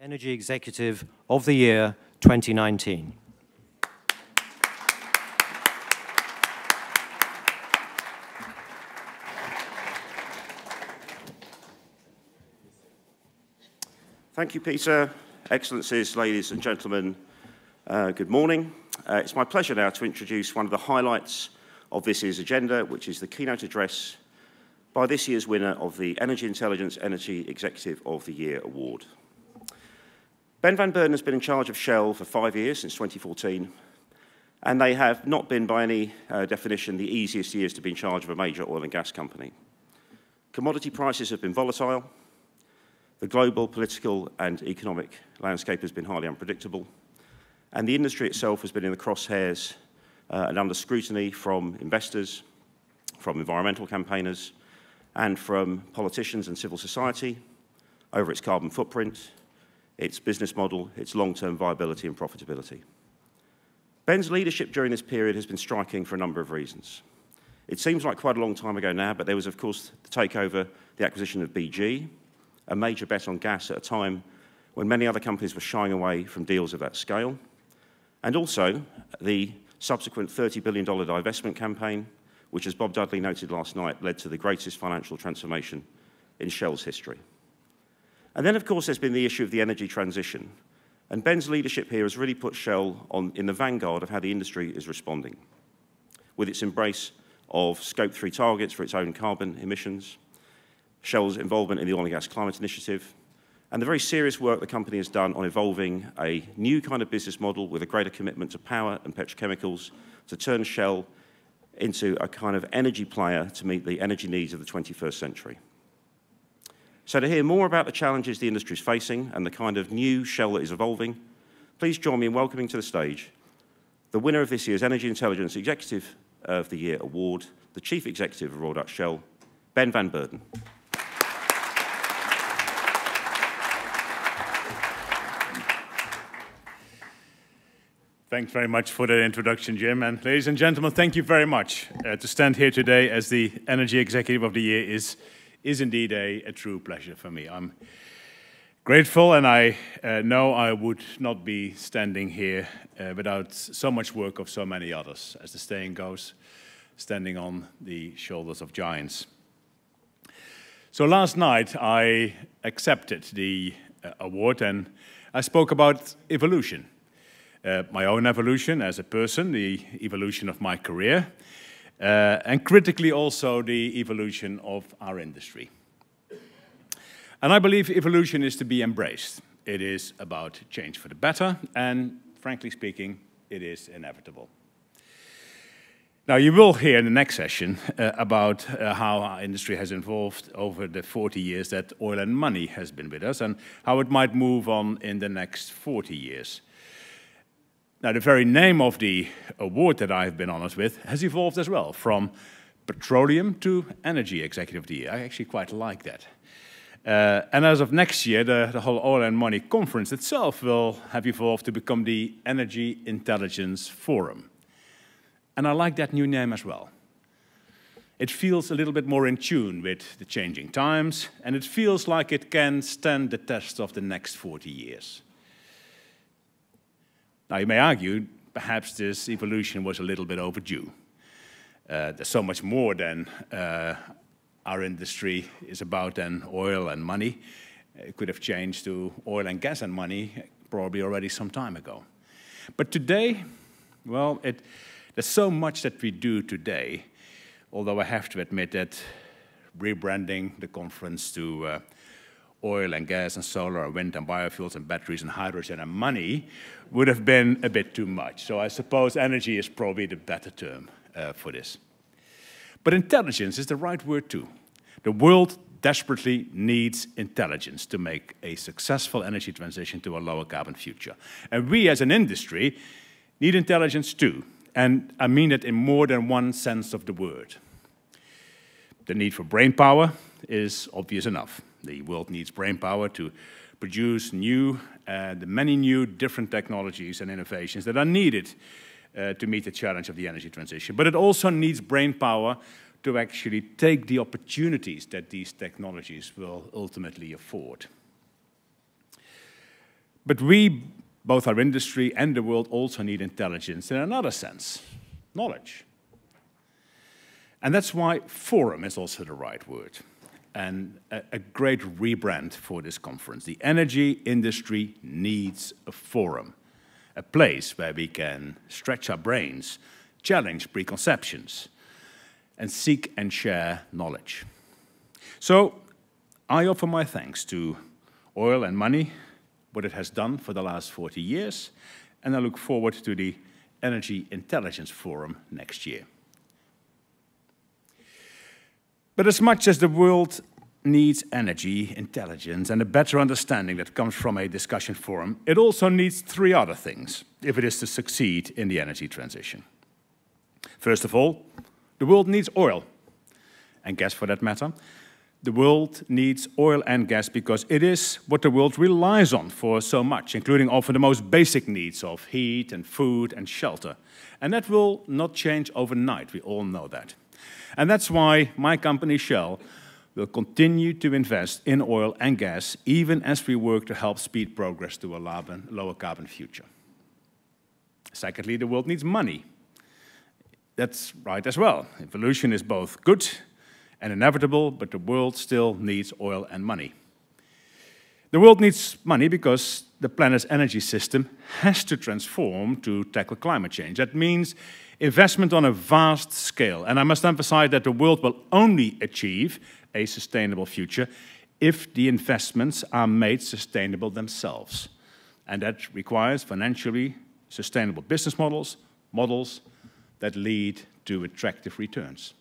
Energy Executive of the Year 2019. Thank you, Peter. Excellencies, ladies and gentlemen, good morning. It's my pleasure now to introduce one of the highlights of this year's agenda, which is the keynote address by this year's winner of the Energy Intelligence Energy Executive of the Year Award. Ben van Beurden has been in charge of Shell for 5 years, since 2014, and they have not been, by any definition, the easiest years to be in charge of a major oil and gas company. Commodity prices have been volatile. The global political and economic landscape has been highly unpredictable, and the industry itself has been in the crosshairs and under scrutiny from investors, from environmental campaigners, and from politicians and civil society over its carbon footprint, its business model, its long-term viability and profitability. Ben's leadership during this period has been striking for a number of reasons. It seems like quite a long time ago now, but there was, of course, the takeover, the acquisition of BG, a major bet on gas at a time when many other companies were shying away from deals of that scale, and also the subsequent $30 billion divestment campaign, which, as Bob Dudley noted last night, led to the greatest financial transformation in Shell's history. And then, of course, there's been the issue of the energy transition, and Ben's leadership here has really put Shell in the vanguard of how the industry is responding, with its embrace of Scope 3 targets for its own carbon emissions, Shell's involvement in the Oil and Gas Climate Initiative, and the very serious work the company has done on evolving a new kind of business model with a greater commitment to power and petrochemicals to turn Shell into a kind of energy player to meet the energy needs of the 21st century. So to hear more about the challenges the industry is facing and the kind of new Shell that is evolving, please join me in welcoming to the stage the winner of this year's Energy Intelligence Executive of the Year Award, the Chief Executive of Royal Dutch Shell, Ben van Beurden. Thanks very much for that introduction, Jim. And ladies and gentlemen, thank you very much. To stand here today as the Energy Executive of the Year is indeed a true pleasure for me. I'm grateful, and I know I would not be standing here without so much work of so many others, as the saying goes, standing on the shoulders of giants. So last night I accepted the award, and I spoke about evolution. My own evolution as a person, the evolution of my career, and critically also the evolution of our industry. And I believe evolution is to be embraced. It is about change for the better, and frankly speaking, it is inevitable. Now, you will hear in the next session about how our industry has evolved over the 40 years that oil and money has been with us, and how it might move on in the next 40 years. Now, the very name of the award that I have been honored with has evolved as well, from petroleum to Energy Executive of the Year. I actually quite like that. And as of next year, the whole Oil and Money Conference itself will have evolved to become the Energy Intelligence Forum. And I like that new name as well. It feels a little bit more in tune with the changing times, and it feels like it can stand the test of the next 40 years. Now, you may argue, perhaps this evolution was a little bit overdue. There's so much more than our industry is about than oil and money. It could have changed to oil and gas and money probably already some time ago. But today, well, there's so much that we do today, although I have to admit that rebranding the conference to oil and gas and solar and wind and biofuels and batteries and hydrogen and money would have been a bit too much. So I suppose energy is probably the better term for this. But intelligence is the right word too. The world desperately needs intelligence to make a successful energy transition to a lower carbon future. And we as an industry need intelligence too. And I mean it in more than one sense of the word. The need for brain power is obvious enough. The world needs brain power to produce the many new different technologies and innovations that are needed to meet the challenge of the energy transition. But it also needs brain power to actually take the opportunities that these technologies will ultimately afford. But we, both our industry and the world, also need intelligence in another sense, knowledge. And that's why forum is also the right word, and a great rebrand for this conference. The energy industry needs a forum, a place where we can stretch our brains, challenge preconceptions, and seek and share knowledge. So I offer my thanks to Oil and Money, what it has done for the last 40 years, and I look forward to the Energy Intelligence Forum next year. But as much as the world needs energy, intelligence, and a better understanding that comes from a discussion forum, it also needs three other things if it is to succeed in the energy transition. First of all, the world needs oil, and gas for that matter. The world needs oil and gas because it is what the world relies on for so much, including often the most basic needs of heat and food and shelter. And that will not change overnight, we all know that. And that's why my company Shell will continue to invest in oil and gas, even as we work to help speed progress to a lower carbon future. Secondly, the world needs money. That's right as well. Evolution is both good and inevitable, but the world still needs oil and money. The world needs money because the planet's energy system has to transform to tackle climate change. That means investment on a vast scale. And I must emphasize that the world will only achieve a sustainable future if the investments are made sustainable themselves. And that requires financially sustainable business models that lead to attractive returns.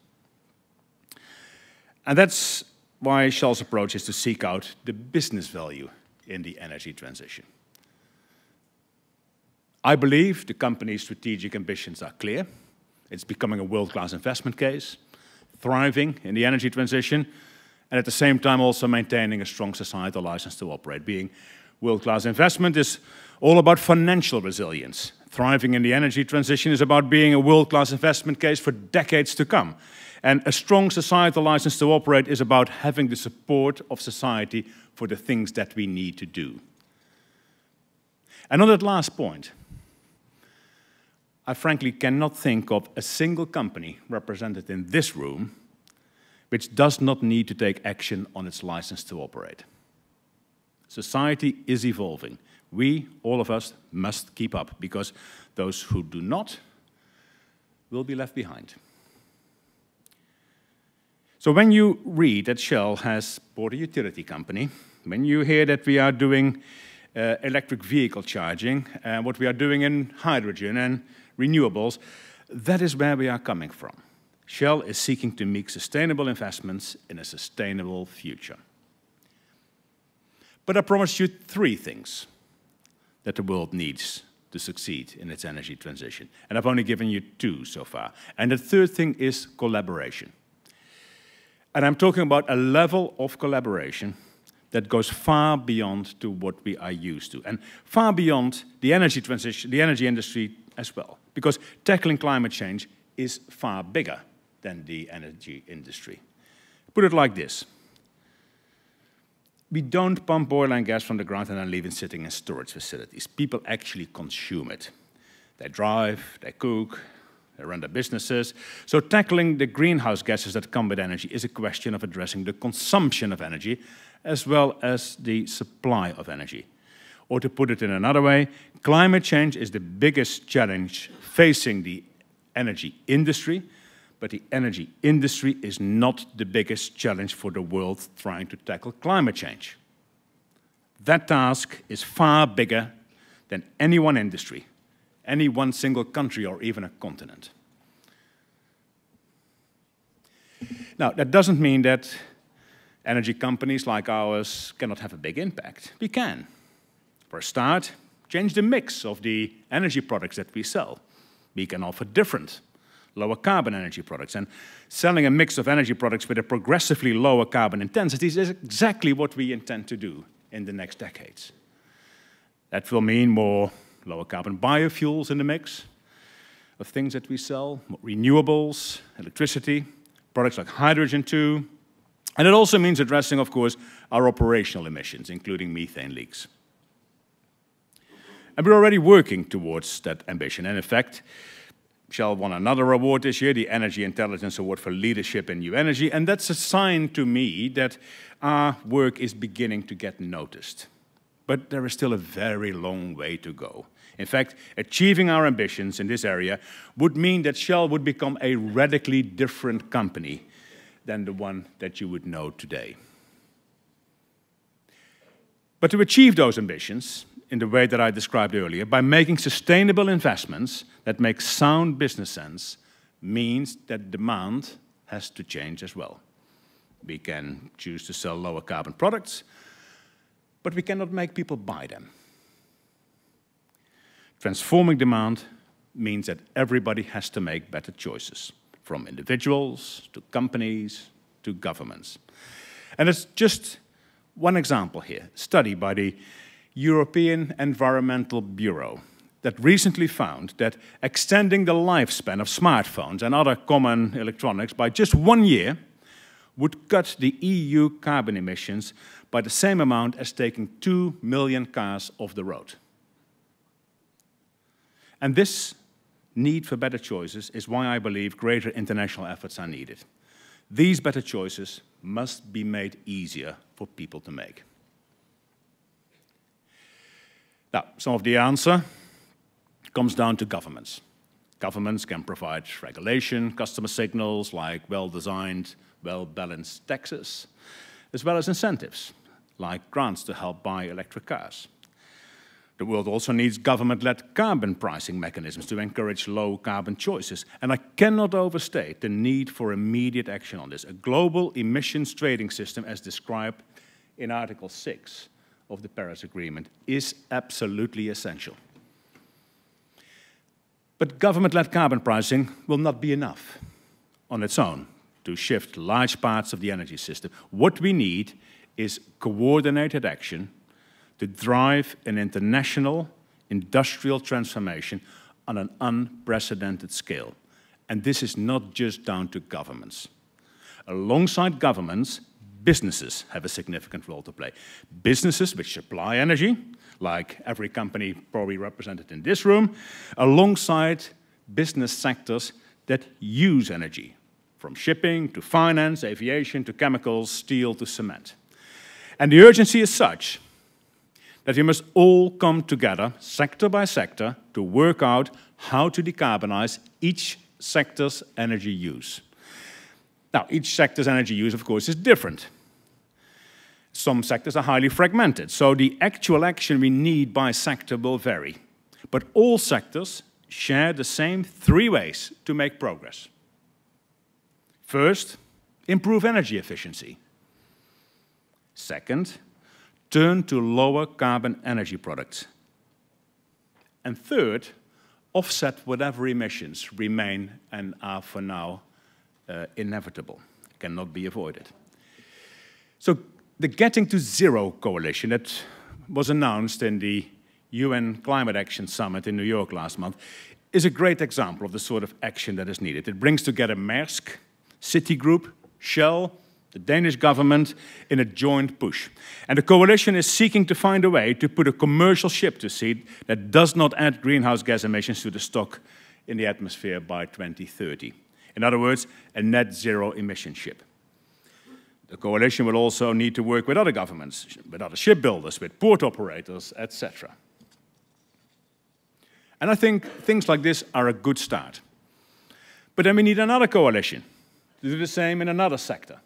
And that's why Shell's approach is to seek out the business value in the energy transition. I believe the company's strategic ambitions are clear. It's becoming a world-class investment case, thriving in the energy transition, and at the same time also maintaining a strong societal license to operate. Being world-class investment is all about financial resilience. Thriving in the energy transition is about being a world-class investment case for decades to come. And a strong societal license to operate is about having the support of society for the things that we need to do. And on that last point, I frankly cannot think of a single company represented in this room which does not need to take action on its license to operate. Society is evolving. We, all of us, must keep up, because those who do not will be left behind. So when you read that Shell has bought a utility company, when you hear that we are doing electric vehicle charging, what we are doing in hydrogen and renewables, that is where we are coming from. Shell is seeking to make sustainable investments in a sustainable future. But I promised you three things that the world needs to succeed in its energy transition. And I've only given you two so far. And the third thing is collaboration. And I'm talking about a level of collaboration that goes far beyond to what we are used to, and far beyond the energy transition, the energy industry as well. Because tackling climate change is far bigger than the energy industry. Put it like this. We don't pump oil and gas from the ground and then leave it sitting in storage facilities. People actually consume it. They drive, they cook, they run their businesses. So tackling the greenhouse gases that come with energy is a question of addressing the consumption of energy as well as the supply of energy. Or to put it in another way, climate change is the biggest challenge facing the energy industry, but the energy industry is not the biggest challenge for the world trying to tackle climate change. That task is far bigger than any one industry, any one single country, or even a continent. Now, that doesn't mean that energy companies like ours cannot have a big impact. We can. For a start, change the mix of the energy products that we sell. We can offer different, lower carbon energy products. And selling a mix of energy products with a progressively lower carbon intensity is exactly what we intend to do in the next decades. That will mean more lower carbon biofuels in the mix of things that we sell, more renewables, electricity, products like hydrogen too. And it also means addressing, of course, our operational emissions, including methane leaks. And we're already working towards that ambition. And in fact, Shell won another award this year, the Energy Intelligence Award for Leadership in New Energy, and that's a sign to me that our work is beginning to get noticed. But there is still a very long way to go. In fact, achieving our ambitions in this area would mean that Shell would become a radically different company than the one that you would know today. But to achieve those ambitions, in the way that I described earlier, by making sustainable investments that make sound business sense, means that demand has to change as well. We can choose to sell lower carbon products, but we cannot make people buy them. Transforming demand means that everybody has to make better choices, from individuals to companies to governments. And it's just one example here, a study by the European Environmental Bureau that recently found that extending the lifespan of smartphones and other common electronics by just 1 year would cut the EU carbon emissions by the same amount as taking 2 million cars off the road. And this need for better choices is why I believe greater international efforts are needed. These better choices must be made easier for people to make. Now, some of the answer comes down to governments. Governments can provide regulation, customer signals like well-designed, well-balanced taxes, as well as incentives, like grants to help buy electric cars. The world also needs government-led carbon pricing mechanisms to encourage low-carbon choices. And I cannot overstate the need for immediate action on this. A global emissions trading system, as described in Article 6 of the Paris Agreement, is absolutely essential. But government-led carbon pricing will not be enough on its own to shift large parts of the energy system. What we need is coordinated action to drive an international industrial transformation on an unprecedented scale. And this is not just down to governments. Alongside governments, businesses have a significant role to play. Businesses which supply energy, like every company probably represented in this room, alongside business sectors that use energy, from shipping to finance, aviation to chemicals, steel to cement. And the urgency is such that we must all come together, sector by sector, to work out how to decarbonize each sector's energy use. Now, each sector's energy use, of course, is different. Some sectors are highly fragmented, so the actual action we need by sector will vary. But all sectors share the same 3 ways to make progress. First, improve energy efficiency. Second, turn to lower carbon energy products. And third, offset whatever emissions remain and are for now inevitable, cannot be avoided. So the Getting to Zero coalition that was announced in the UN Climate Action Summit in New York last month is a great example of the sort of action that is needed. It brings together Maersk, Citigroup, Shell, the Danish government in a joint push. And the coalition is seeking to find a way to put a commercial ship to sea that does not add greenhouse gas emissions to the stock in the atmosphere by 2030. In other words, a net zero emission ship. The coalition will also need to work with other governments, with other shipbuilders, with port operators, etc. And I think things like this are a good start. But then we need another coalition to do the same in another sector,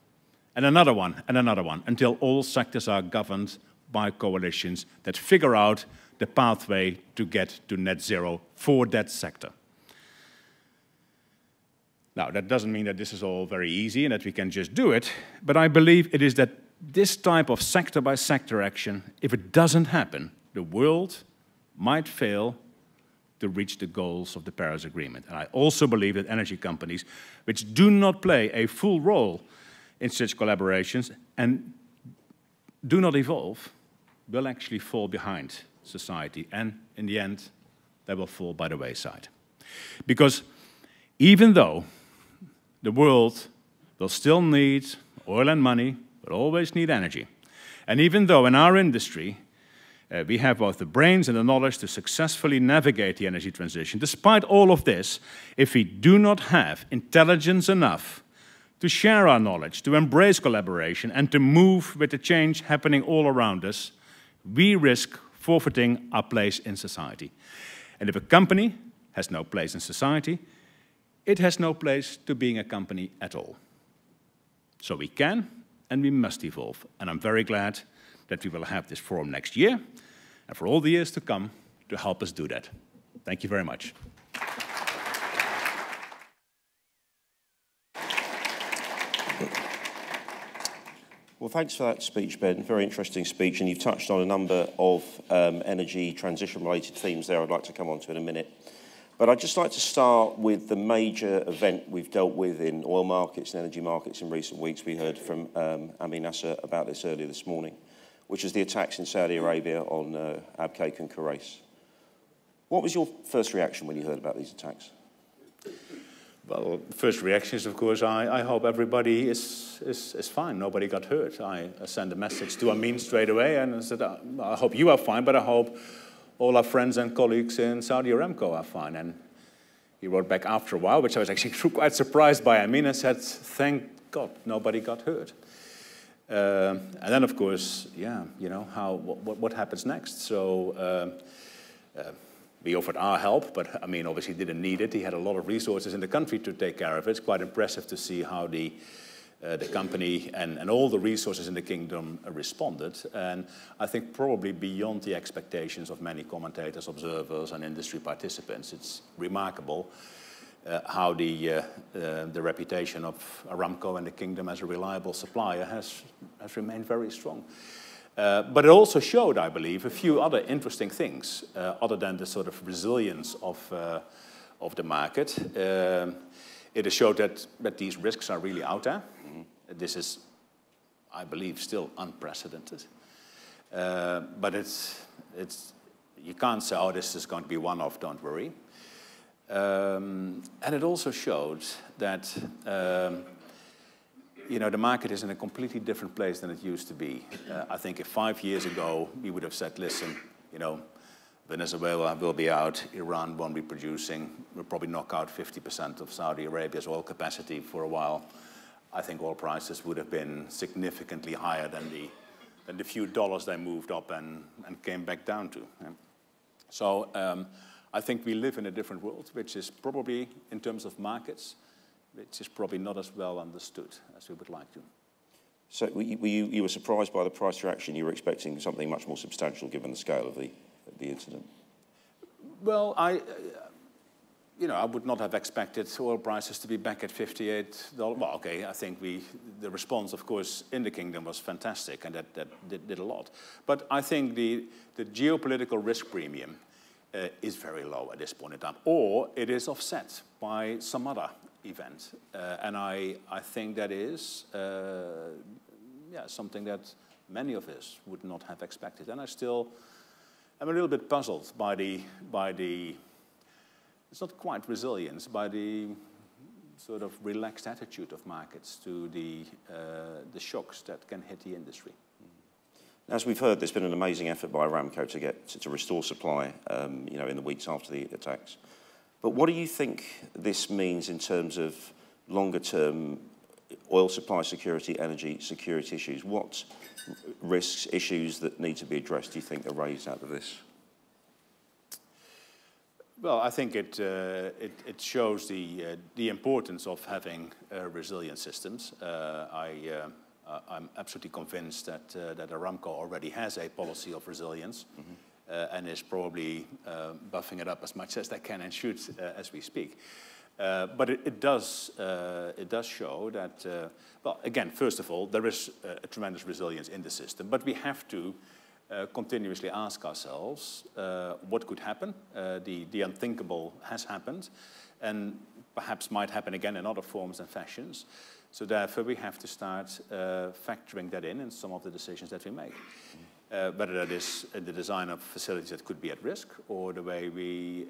and another one, until all sectors are governed by coalitions that figure out the pathway to get to net zero for that sector. Now, that doesn't mean that this is all very easy and that we can just do it, but I believe it is that this type of sector-by-sector action, if it doesn't happen, the world might fail to reach the goals of the Paris Agreement. And I also believe that energy companies, which do not play a full role in such collaborations and do not evolve, will actually fall behind society, and in the end, they will fall by the wayside. Because even though the world will still need oil and money, will always need energy, and even though in our industry We have both the brains and the knowledge to successfully navigate the energy transition. Despite all of this, if we do not have intelligence enough to share our knowledge, to embrace collaboration, and to move with the change happening all around us, we risk forfeiting our place in society. And if a company has no place in society, it has no place to being a company at all. So we can and we must evolve. And I'm very glad that we will have this forum next year and for all the years to come to help us do that. Thank you very much. Well, thanks for that speech, Ben. Very interesting speech, and you've touched on a number of energy transition-related themes there I'd like to come on to in a minute. But I'd just like to start with the major event we've dealt with in oil markets and energy markets in recent weeks. We heard from Ami Nasser about this earlier this morning, which is the attacks in Saudi Arabia on Abqaiq and Khurais. What was your first reaction when you heard about these attacks? Well, the first reaction is, of course, I hope everybody is fine. Nobody got hurt. I sent a message to Amin straight away and I said, I hope you are fine, but I hope all our friends and colleagues in Saudi Aramco are fine. And he wrote back after a while, which I was actually quite surprised by. Amin and said, thank God nobody got hurt. And then, of course, yeah, you know, what happens next? So we offered our help, but Amin obviously didn't need it. He had a lot of resources in the country to take care of it. It's quite impressive to see how the company and all the resources in the kingdom responded. And I think probably beyond the expectations of many commentators, observers, and industry participants. It's remarkable how the reputation of Aramco and the kingdom as a reliable supplier has remained very strong. But it also showed, I believe, a few other interesting things, other than the sort of resilience of the market. It has showed that these risks are really out there. Mm-hmm. This is, I believe, still unprecedented. But you can't say, oh, this is going to be one-off, don't worry. And it also showed that you know, the market is in a completely different place than it used to be. I think if 5 years ago we would have said, listen, you know, Venezuela will be out, Iran won't be producing, we'll probably knock out 50% of Saudi Arabia's oil capacity for a while, I think oil prices would have been significantly higher than the few dollars they moved up and came back down to. So I think we live in a different world, which is probably, in terms of markets, which is probably not as well understood as we would like to. So you were surprised by the price reaction. You were expecting something much more substantial given the scale of the incident? Well, I would not have expected oil prices to be back at $58. Well, okay, I think the response, of course, in the kingdom was fantastic, and that did a lot. But I think the geopolitical risk premium is very low at this point in time, or it is offset by some other event. And I think that is something that many of us would not have expected. And I'm a little bit puzzled by the it's not quite resilience, by the sort of relaxed attitude of markets to the shocks that can hit the industry. As we've heard, there's been an amazing effort by Aramco to restore supply, in the weeks after the attacks. But what do you think this means in terms of longer-term oil supply security, energy security issues? What risks, issues that need to be addressed do you think are raised out of this? Well, I think it shows the importance of having resilient systems. I'm absolutely convinced that Aramco already has a policy of resilience, mm-hmm. And is probably buffing it up as much as they can and should as we speak. But it does show that, well, again, first of all, there is a tremendous resilience in the system, but we have to continuously ask ourselves what could happen. The unthinkable has happened, and perhaps might happen again in other forms and fashions. So therefore, we have to start factoring that in some of the decisions that we make. Whether that is the design of facilities that could be at risk, or the way we,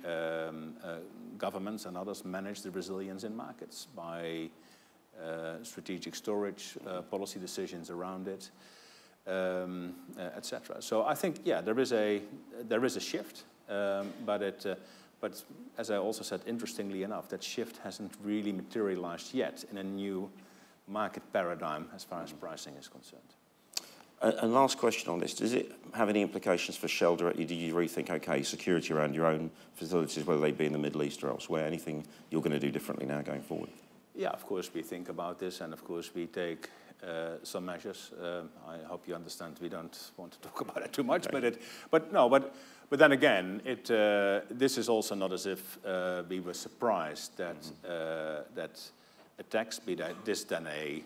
governments and others, manage the resilience in markets by strategic storage, policy decisions around it. etc. So I think, yeah, there is a shift, but as I also said, interestingly enough, that shift hasn't really materialized yet in a new market paradigm as far as pricing is concerned. And last question on this, does it have any implications for Shell directly? Did you rethink, okay, security around your own facilities, whether they be in the Middle East or elsewhere, anything you're going to do differently now going forward? Yeah, of course we think about this, and of course we take some measures. I hope you understand we don't want to talk about it too much, okay. but then again, this is also not as if we were surprised that that attacks, be this then a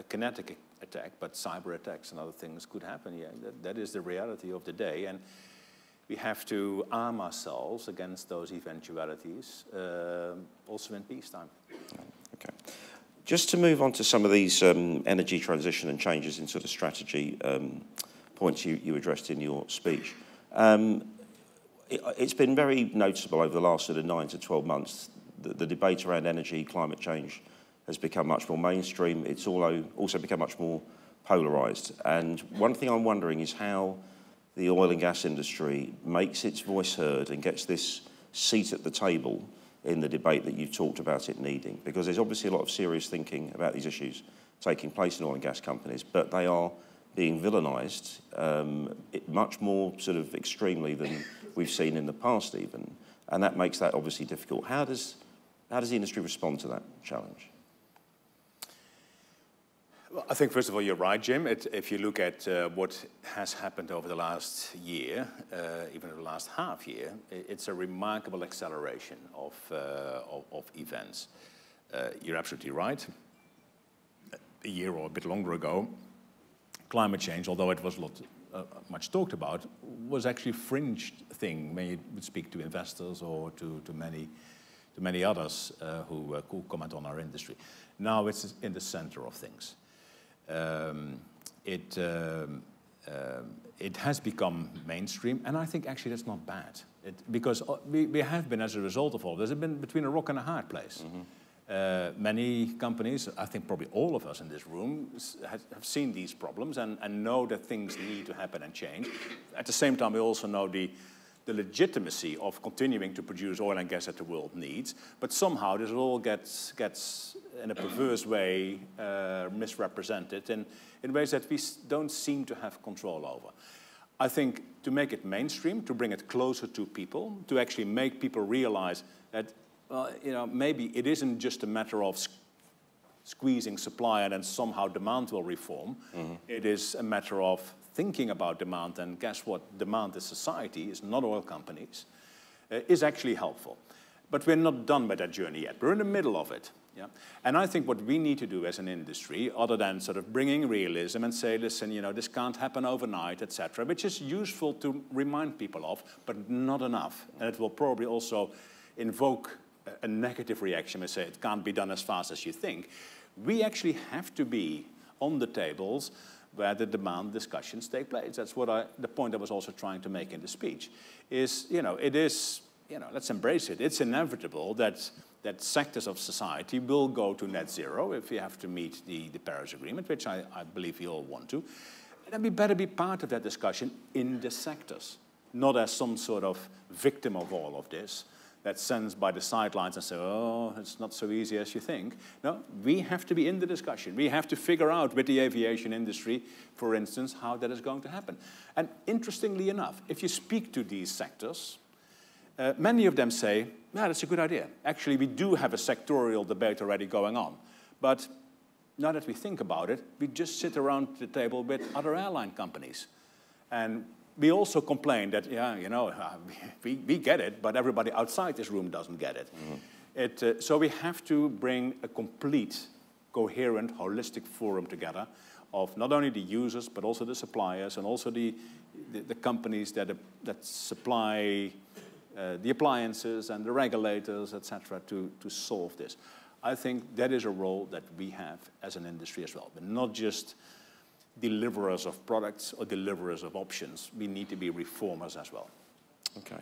kinetic attack, but cyber attacks and other things could happen. Yeah, that is the reality of the day, and we have to arm ourselves against those eventualities, also in peacetime. Okay. Just to move on to some of these energy transition and changes in sort of strategy points you addressed in your speech. It's been very noticeable over the last sort of 9 to 12 months. The debate around energy, climate change has become much more mainstream. It's also become much more polarised. And one thing I'm wondering is how the oil and gas industry makes its voice heard and gets this seat at the table in the debate that you've talked about it needing. Because there's obviously a lot of serious thinking about these issues taking place in oil and gas companies, but they are being villainised much more sort of extremely than we've seen in the past even. And that makes that obviously difficult. How does the industry respond to that challenge? Well, I think, first of all, you're right, Jim. If you look at what has happened over the last year, even over the last half year, it's a remarkable acceleration of events. You're absolutely right. A year or a bit longer ago, climate change, although it was not much talked about, was actually a fringe thing when you would speak to investors or to many others who comment on our industry. Now it's in the center of things. It has become mainstream, and I think actually that's not bad. Because we have been, as a result of all this, have been between a rock and a hard place. Mm-hmm. Many companies, I think probably all of us in this room, have seen these problems and know that things need to happen and change. At the same time, we also know the legitimacy of continuing to produce oil and gas that the world needs, but somehow this all gets in a perverse way misrepresented in ways that we don't seem to have control over. I think to make it mainstream, to bring it closer to people, to actually make people realize that maybe it isn't just a matter of squeezing supply and then somehow demand will reform. Mm-hmm. It is a matter of thinking about demand, and guess what? Demand is society, is not oil companies, is actually helpful. But we're not done with that journey yet. We're in the middle of it. Yeah? And I think what we need to do as an industry, other than sort of bringing realism and say, listen, this can't happen overnight, etc., which is useful to remind people of, but not enough. And it will probably also invoke a negative reaction and say it can't be done as fast as you think. We actually have to be on the tables where the demand discussions take place. That's what the point I was also trying to make in the speech, is, it is, let's embrace it. It's inevitable that sectors of society will go to net zero if we have to meet the Paris Agreement, which I believe we all want to. And then we better be part of that discussion in the sectors, not as some sort of victim of all of this that sends by the sidelines and say, oh, it's not so easy as you think. No, we have to be in the discussion. We have to figure out with the aviation industry, for instance, how that is going to happen. And interestingly enough, if you speak to these sectors, many of them say, yeah, that's a good idea. Actually, we do have a sectorial debate already going on. But now that we think about it, we just sit around the table with other airline companies. And we also complain that, we get it, but everybody outside this room doesn't get it. Mm-hmm. So we have to bring a complete, coherent, holistic forum together of not only the users, but also the suppliers and also the companies that supply the appliances and the regulators, etc., to solve this. I think that is a role that we have as an industry as well, but not just deliverers of products or deliverers of options. We need to be reformers as well. Okay.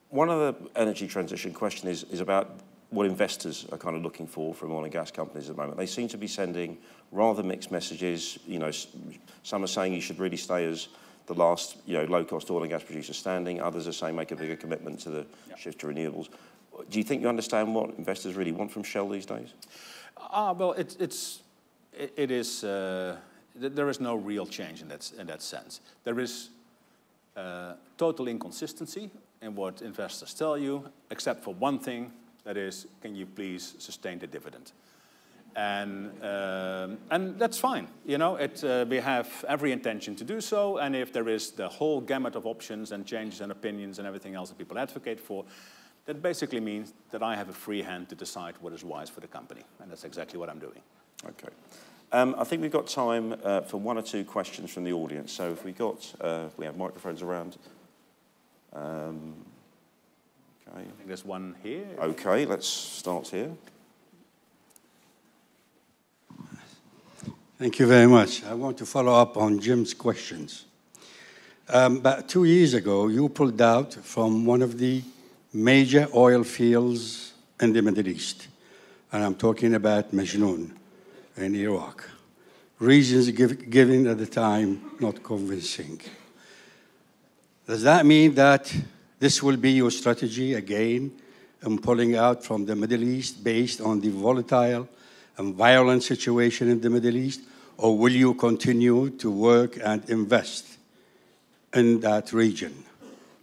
One of the energy transition question is about what investors are kind of looking for from oil and gas companies at the moment. They seem to be sending rather mixed messages. You know, some are saying you should really stay as the last, low-cost oil and gas producer standing. Others are saying make a bigger commitment to the shift to renewables. Do you think you understand what investors really want from Shell these days? Well, there is no real change in that sense. There is total inconsistency in what investors tell you, except for one thing, that is, can you please sustain the dividend? And that's fine. You know, we have every intention to do so, and if there is the whole gamut of options and changes and opinions and everything else that people advocate for, that basically means that I have a free hand to decide what is wise for the company, and that's exactly what I'm doing. Okay. I think we've got time for one or two questions from the audience. So if we have microphones around. Okay. I think there's one here. Okay, let's start here. Thank you very much. I want to follow up on Jim's questions. About 2 years ago, you pulled out from one of the major oil fields in the Middle East, and I'm talking about Majnoon in Iraq. Reasons given at the time, not convincing. Does that mean that this will be your strategy again in pulling out from the Middle East based on the volatile and violent situation in the Middle East, or will you continue to work and invest in that region,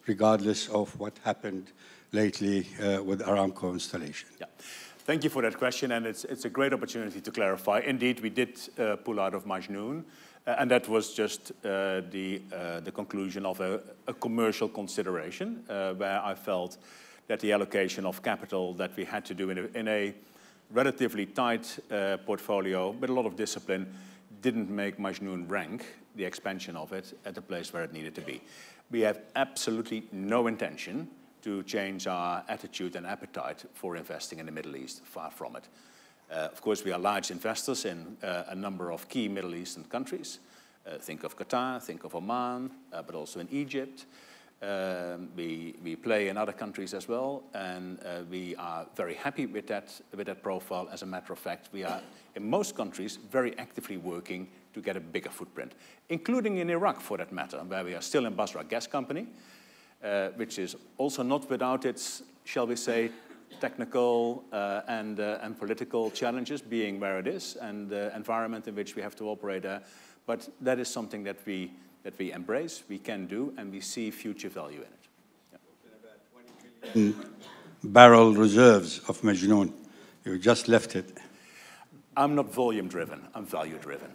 regardless of what happened lately with Aramco installation? Yeah. Thank you for that question, and it's a great opportunity to clarify. Indeed, we did pull out of Majnoon, and that was just the conclusion of a commercial consideration, where I felt that the allocation of capital that we had to do in a relatively tight portfolio with a lot of discipline didn't make Majnoon rank, the expansion of it, at the place where it needed to be. We have absolutely no intention to change our attitude and appetite for investing in the Middle East, far from it. Of course, we are large investors in a number of key Middle Eastern countries. Think of Qatar, think of Oman, but also in Egypt. We play in other countries as well, and we are very happy with that profile. As a matter of fact, we are, in most countries, very actively working to get a bigger footprint, including in Iraq, for that matter, where we are still in Basra Gas Company, which is also not without its, shall we say, technical and political challenges, being where it is, and the environment in which we have to operate there. But that is something that we embrace, we can do, and we see future value in it. Yeah. About 20 million barrel reserves of Majnoon. You just left it. I'm not volume-driven, I'm value-driven.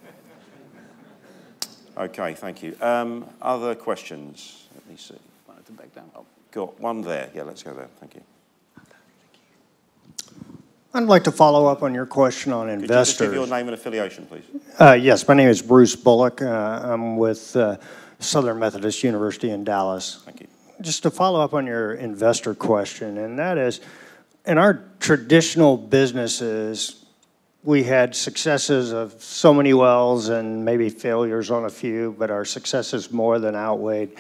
Okay, thank you. Other questions? Let me see. Wanted to back down. Oh. Got one there. Yeah, let's go there. Thank you. I'd like to follow up on your question on investors. Could you just give your name and affiliation, please? Yes, my name is Bruce Bullock. I'm with Southern Methodist University in Dallas. Thank you. Just to follow up on your investor question, and that is, in our traditional businesses, we had successes of so many wells and maybe failures on a few, but our successes more than outweighed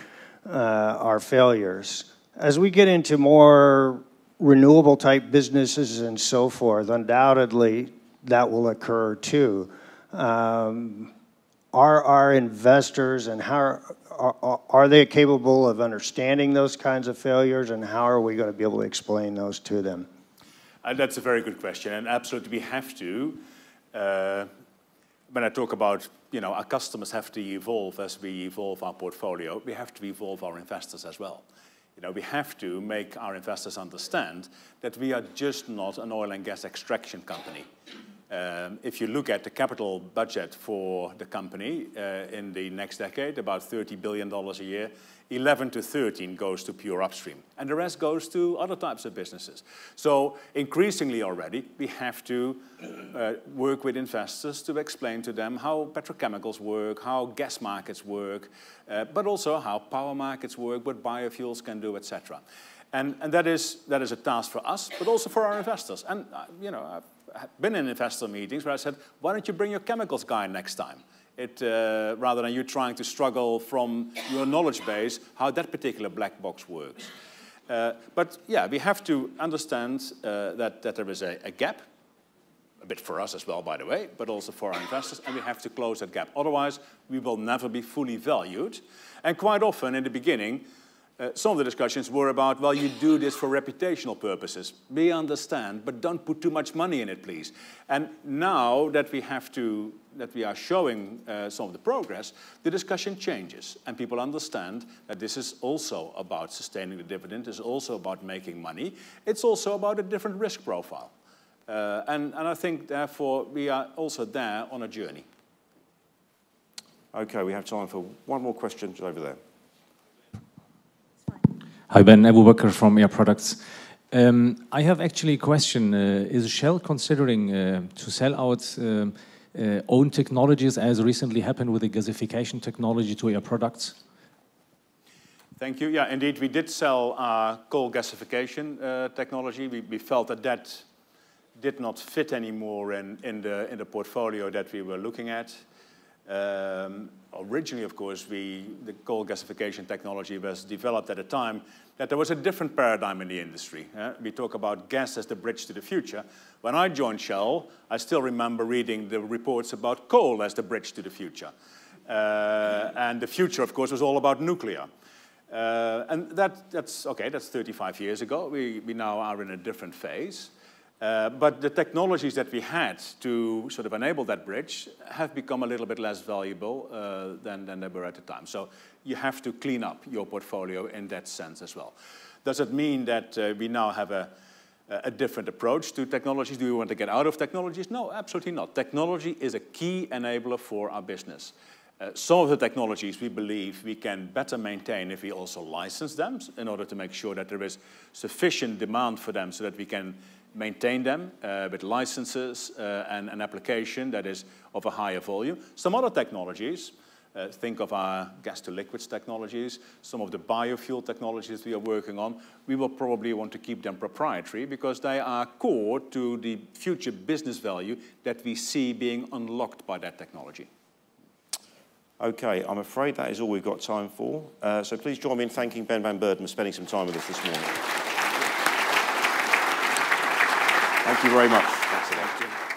our failures. As we get into more renewable type businesses and so forth, undoubtedly that will occur too. Are our investors, and how are they capable of understanding those kinds of failures, and how are we going to be able to explain those to them? That's a very good question, and absolutely we have to. When I talk about, our customers have to evolve as we evolve our portfolio, we have to evolve our investors as well. We have to make our investors understand that we are just not an oil and gas extraction company. If you look at the capital budget for the company in the next decade, about $30 billion a year, 11 to 13 goes to pure upstream, and the rest goes to other types of businesses. So increasingly already, we have to work with investors to explain to them how petrochemicals work, how gas markets work, but also how power markets work, what biofuels can do, etc. And that is a task for us, but also for our investors. And I've been in investor meetings where I said, why don't you bring your chemicals guy next time? Rather than you trying to struggle from your knowledge base, how that particular black box works. But yeah, we have to understand that there is a gap, a bit for us as well, by the way, but also for our investors, and we have to close that gap. Otherwise, we will never be fully valued. And quite often, in the beginning, some of the discussions were about, well, you do this for reputational purposes. We understand, but don't put too much money in it, please. And now that we are showing some of the progress, the discussion changes, and people understand that this is also about sustaining the dividend, it's also about making money, it's also about a different risk profile. And I think, therefore, we are also there on a journey. Okay, we have time for one more question over there. Hi, Ben Abu Bakr from Air Products. I have actually a question. Is Shell considering to sell out own technologies, as recently happened with the gasification technology, to Air Products? Thank you. Yeah, indeed, we did sell our coal gasification technology. We felt that that did not fit anymore in the portfolio that we were looking at. Originally, of course, the coal gasification technology was developed at a time that there was a different paradigm in the industry. We talk about gas as the bridge to the future. When I joined Shell, I still remember reading the reports about coal as the bridge to the future. And the future, of course, was all about nuclear. And that's okay, that's 35 years ago. We now are in a different phase. But the technologies that we had to sort of enable that bridge have become a little bit less valuable than they were at the time. So you have to clean up your portfolio in that sense as well. Does it mean that we now have a different approach to technologies? Do we want to get out of technologies? No, absolutely not. Technology is a key enabler for our business. Some of the technologies we believe we can better maintain if we also license them in order to make sure that there is sufficient demand for them so that we can maintain them with licenses and an application that is of a higher volume. Some other technologies, think of our gas-to-liquids technologies, some of the biofuel technologies we are working on, we will probably want to keep them proprietary because they are core to the future business value that we see being unlocked by that technology. Okay, I'm afraid that is all we've got time for. So please join me in thanking Ben van Beurden for spending some time with us this morning. Thank you very much. Thanks a lot.